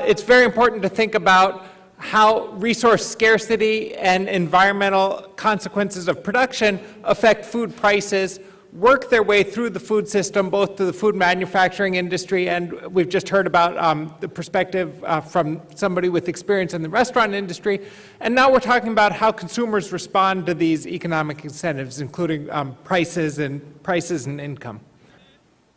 it's very important to think about how resource scarcity and environmental consequences of production affect food prices, work their way through the food system, both to the food manufacturing industry, and we've just heard about the perspective from somebody with experience in the restaurant industry. And now we're talking about how consumers respond to these economic incentives, including prices and income.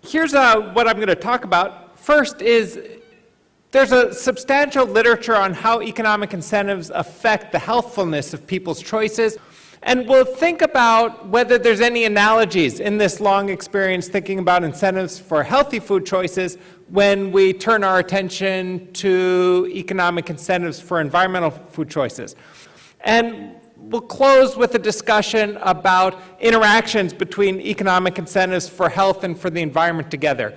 Here's what I'm going to talk about. First is there's a substantial literature on how economic incentives affect the healthfulness of people's choices. And we'll think about whether there's any analogies in this long experience thinking about incentives for healthy food choices when we turn our attention to economic incentives for environmental food choices. And we'll close with a discussion about interactions between economic incentives for health and for the environment together.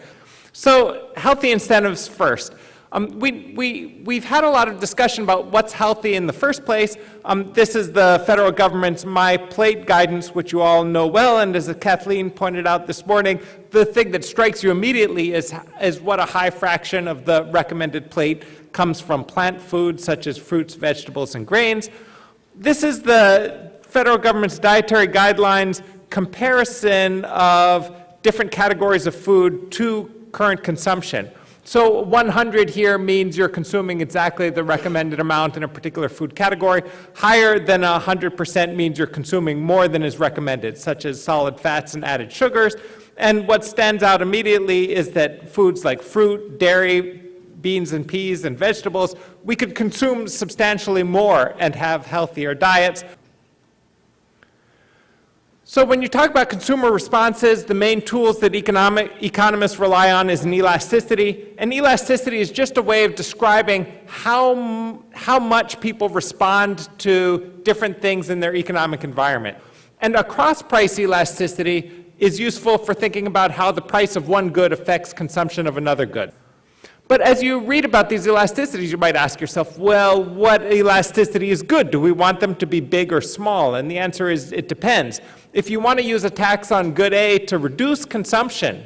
So, healthy incentives first. We've had a lot of discussion about what's healthy in the first place. This is the federal government's My Plate guidance, which you all know well, and as Kathleen pointed out this morning, the thing that strikes you immediately is what a high fraction of the recommended plate comes from plant foods, such as fruits, vegetables, and grains. This is the federal government's dietary guidelines comparison of different categories of food to current consumption. So 100 here means you're consuming exactly the recommended amount in a particular food category. Higher than 100% means you're consuming more than is recommended, such as solid fats and added sugars. And what stands out immediately is that foods like fruit, dairy, beans and peas and vegetables, we could consume substantially more and have healthier diets. So when you talk about consumer responses, the main tools that economists rely on is an elasticity. And elasticity is just a way of describing how much people respond to different things in their economic environment. And a cross-price elasticity is useful for thinking about how the price of one good affects consumption of another good. But as you read about these elasticities, you might ask yourself, well, what elasticity is good? Do we want them to be big or small? And the answer is, it depends. If you want to use a tax on good A to reduce consumption,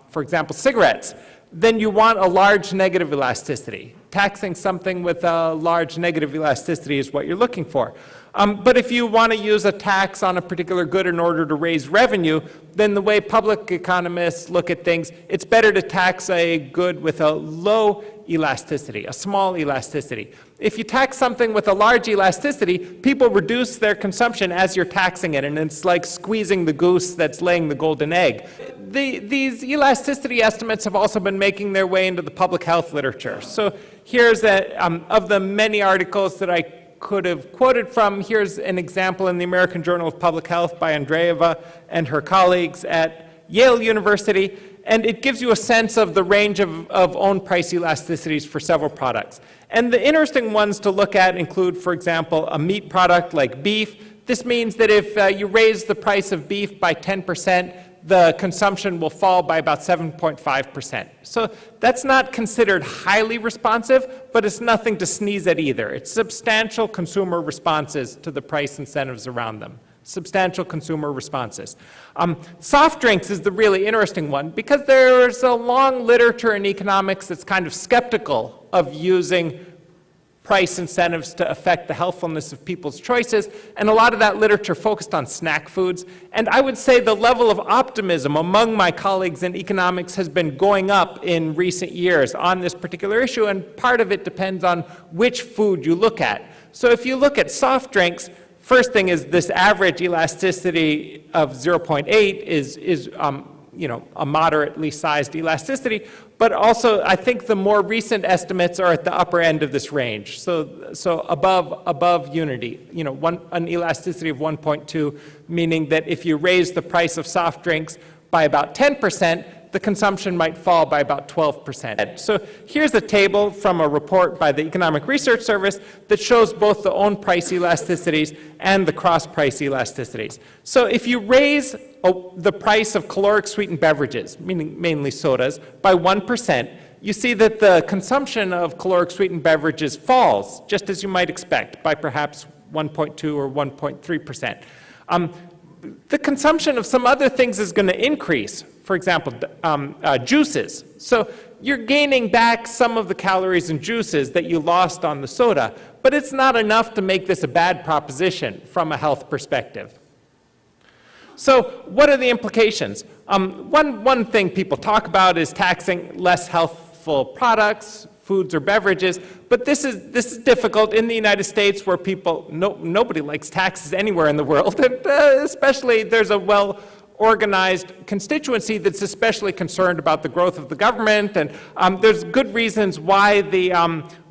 for example, cigarettes, then you want a large negative elasticity. Taxing something with a large negative elasticity is what you're looking for. But if you want to use a tax on a particular good in order to raise revenue, then the way public economists look at things, it's better to tax a good with a low elasticity, a small elasticity. If you tax something with a large elasticity, people reduce their consumption as you're taxing it, and it's like squeezing the goose that's laying the golden egg. These elasticity estimates have also been making their way into the public health literature. So here's of the many articles that I could have quoted from, here's an example in the American Journal of Public Health by Andreeva and her colleagues at Yale University, and it gives you a sense of the range of own price elasticities for several products. And the interesting ones to look at include, for example, a meat product like beef. This means that if you raise the price of beef by 10%, the consumption will fall by about 7.5%. So that's not considered highly responsive, but it's nothing to sneeze at either. It's substantial consumer responses to the price incentives around them. Substantial consumer responses. Soft drinks is the really interesting one because there's a long literature in economics that's kind of skeptical of using price incentives to affect the healthfulness of people's choices, and a lot of that literature focused on snack foods. And I would say the level of optimism among my colleagues in economics has been going up in recent years on this particular issue, and part of it depends on which food you look at. So if you look at soft drinks, first thing is this average elasticity of 0.8 is a moderately sized elasticity, but also I think the more recent estimates are at the upper end of this range. So above unity, an elasticity of 1.2, meaning that if you raise the price of soft drinks by about 10%, the consumption might fall by about 12%. So here's a table from a report by the Economic Research Service that shows both the own price elasticities and the cross-price elasticities. So if you raise the price of caloric sweetened beverages, meaning mainly sodas, by 1%, you see that the consumption of caloric sweetened beverages falls, just as you might expect, by perhaps 1.2 or 1.3%. The consumption of some other things is going to increase. For example, juices. So you're gaining back some of the calories and juices that you lost on the soda, but it's not enough to make this a bad proposition from a health perspective. So what are the implications? One thing people talk about is taxing less healthful products, foods or beverages, but this is difficult in the United States where nobody likes taxes anywhere in the world, and especially there's a well-organized constituency that's especially concerned about the growth of the government, and there's good reasons why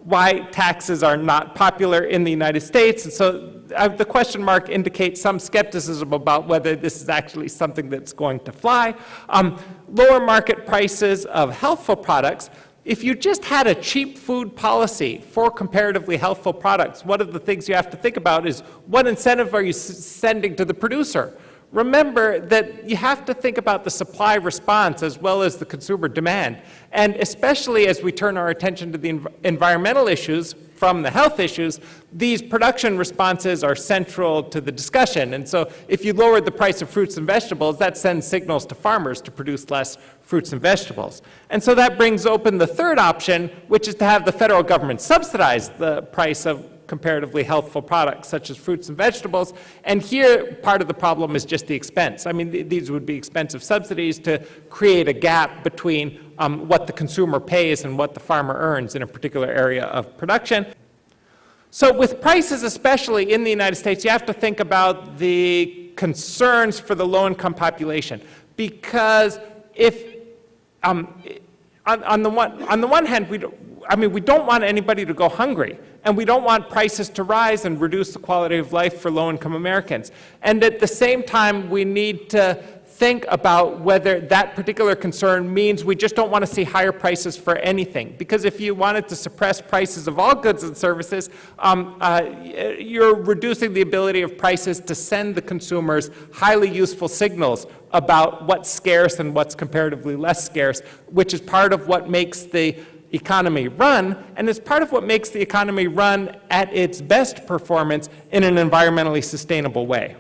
why taxes are not popular in the United States, and so the question mark indicates some skepticism about whether this is actually something that's going to fly. Lower market prices of healthful products. If you just had a cheap food policy for comparatively healthful products, one of the things you have to think about is what incentive are you sending to the producer? Remember that you have to think about the supply response as well as the consumer demand. And especially as we turn our attention to the environmental issues from the health issues, these production responses are central to the discussion. And so if you lower the price of fruits and vegetables, that sends signals to farmers to produce less fruits and vegetables. And so that brings open the third option, which is to have the federal government subsidize the price of comparatively healthful products such as fruits and vegetables. And here, part of the problem is just the expense. I mean, these would be expensive subsidies to create a gap between what the consumer pays and what the farmer earns in a particular area of production. So with prices, especially in the United States, you have to think about the concerns for the low-income population. Because if, on the one hand, we don't want anybody to go hungry, and we don't want prices to rise and reduce the quality of life for low-income Americans. And at the same time, we need to think about whether that particular concern means we just don't want to see higher prices for anything. Because if you wanted to suppress prices of all goods and services, you're reducing the ability of prices to send the consumers highly useful signals about what's scarce and what's comparatively less scarce, which is part of what makes the economy run, and is part of what makes the economy run at its best performance in an environmentally sustainable way.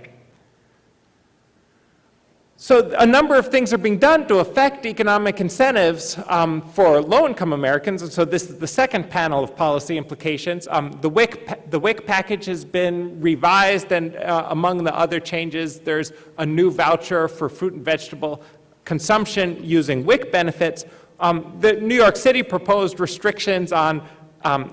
So a number of things are being done to affect economic incentives for low-income Americans, and so this is the second panel of policy implications. The WIC package has been revised, and among the other changes, there's a new voucher for fruit and vegetable consumption using WIC benefits. The New York City proposed restrictions on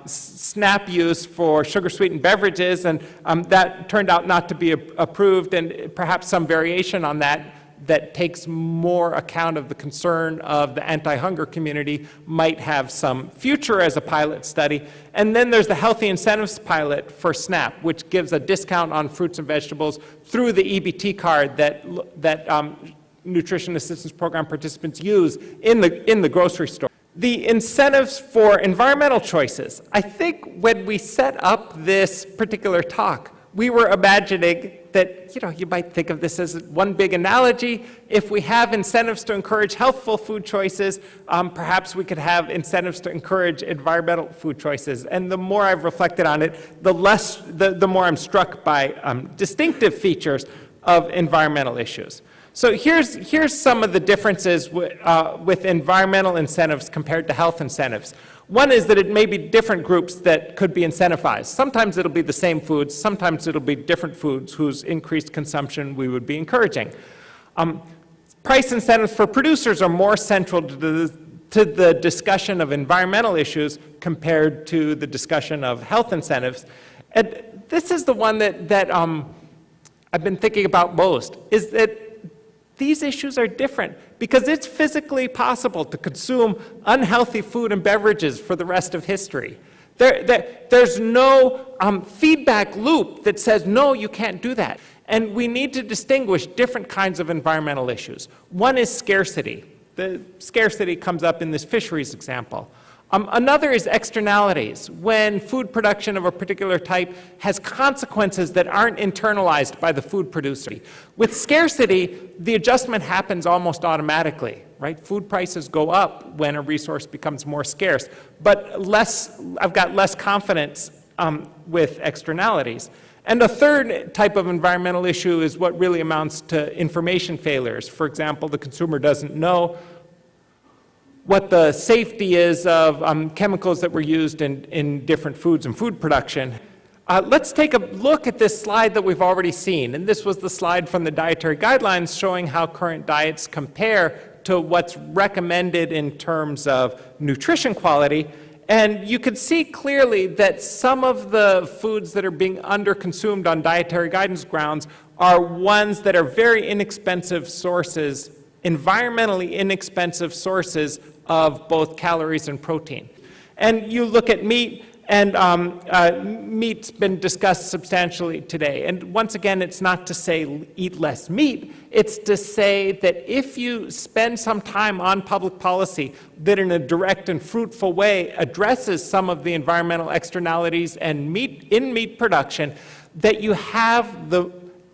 SNAP use for sugar-sweetened beverages, and that turned out not to be approved, and perhaps some variation on that takes more account of the concern of the anti-hunger community might have some future as a pilot study. And then there's the Healthy Incentives pilot for SNAP, which gives a discount on fruits and vegetables through the EBT card that Nutrition Assistance Program participants use in the grocery store. The incentives for environmental choices. I think when we set up this particular talk, we were imagining that, you might think of this as one big analogy. If we have incentives to encourage healthful food choices, perhaps we could have incentives to encourage environmental food choices. And the more I've reflected on it, the more I'm struck by distinctive features of environmental issues. So here's some of the differences with environmental incentives compared to health incentives. One is that it may be different groups that could be incentivized. Sometimes it'll be the same foods, sometimes it'll be different foods whose increased consumption we would be encouraging. Price incentives for producers are more central to the discussion of environmental issues compared to the discussion of health incentives. And this is the one that I've been thinking about most, is that these issues are different because it's physically possible to consume unhealthy food and beverages for the rest of history. There's no feedback loop that says, no, you can't do that. And we need to distinguish different kinds of environmental issues. One is scarcity. The scarcity comes up in this fisheries example. Another is externalities, when food production of a particular type has consequences that aren't internalized by the food producer. With scarcity, the adjustment happens almost automatically, right? Food prices go up when a resource becomes more scarce, but I've got less confidence with externalities. And a third type of environmental issue is what really amounts to information failures. For example, the consumer doesn't know what the safety is of chemicals that were used in different foods and food production. Let's take a look at this slide that we've already seen. And this was the slide from the dietary guidelines showing how current diets compare to what's recommended in terms of nutrition quality. And you can see clearly that some of the foods that are being underconsumed on dietary guidance grounds are ones that are very inexpensive sources, environmentally inexpensive sources of both calories and protein. And you look at meat, and meat's been discussed substantially today. And once again, it's not to say eat less meat. It's to say that if you spend some time on public policy that in a direct and fruitful way addresses some of the environmental externalities and meat production, that you have the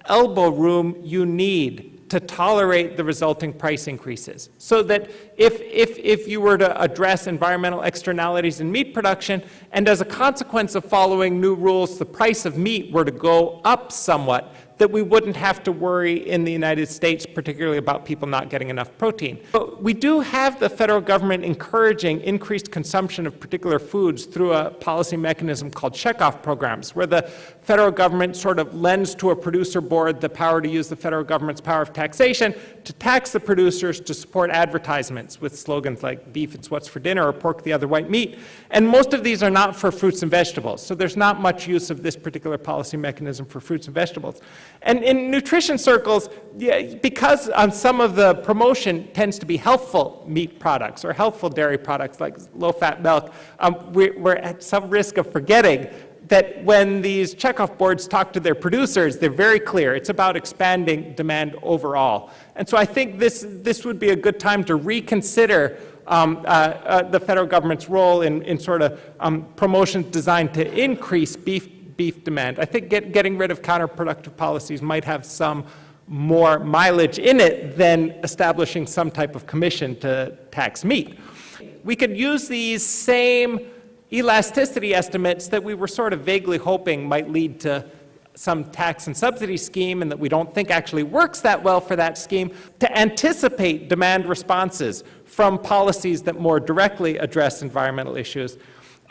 elbow room you need to tolerate the resulting price increases. So that if you were to address environmental externalities in meat production, and as a consequence of following new rules, the price of meat were to go up somewhat, that we wouldn't have to worry in the United States, particularly about people not getting enough protein. But we do have the federal government encouraging increased consumption of particular foods through a policy mechanism called checkoff programs, where the federal government sort of lends to a producer board the power to use the federal government's power of taxation to tax the producers to support advertisements with slogans like beef, it's what's for dinner, or pork, the other white meat. And most of these are not for fruits and vegetables, so there's not much use of this particular policy mechanism for fruits and vegetables. And in nutrition circles, because some of the promotion tends to be healthful meat products or healthful dairy products like low-fat milk, we're at some risk of forgetting that when these checkoff boards talk to their producers, they're very clear. It's about expanding demand overall. And so I think this would be a good time to reconsider the federal government's role in sort of promotions designed to increase beef demand. I think getting rid of counterproductive policies might have some more mileage in it than establishing some type of commission to tax meat. We could use these same elasticity estimates that we were sort of vaguely hoping might lead to some tax and subsidy scheme, and that we don't think actually works that well for that scheme, to anticipate demand responses from policies that more directly address environmental issues.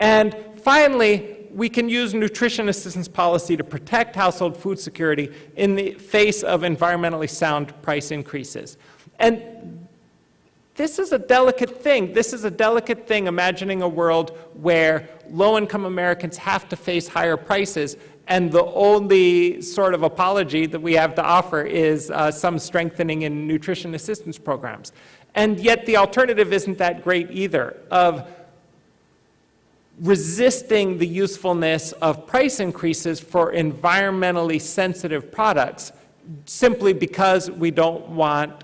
And finally, we can use nutrition assistance policy to protect household food security in the face of environmentally sound price increases. And this is a delicate thing. This is a delicate thing, imagining a world where low-income Americans have to face higher prices, and the only sort of apology that we have to offer is some strengthening in nutrition assistance programs. And yet the alternative isn't that great either, of resisting the usefulness of price increases for environmentally sensitive products simply because we don't want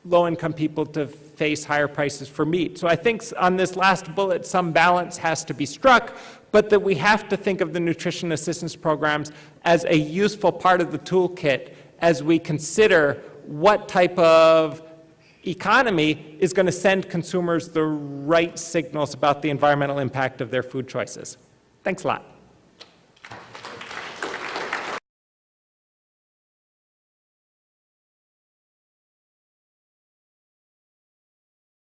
low-income people to face higher prices for meat. So I think on this last bullet, some balance has to be struck, but that we have to think of the nutrition assistance programs as a useful part of the toolkit as we consider what type of economy is going to send consumers the right signals about the environmental impact of their food choices. Thanks a lot.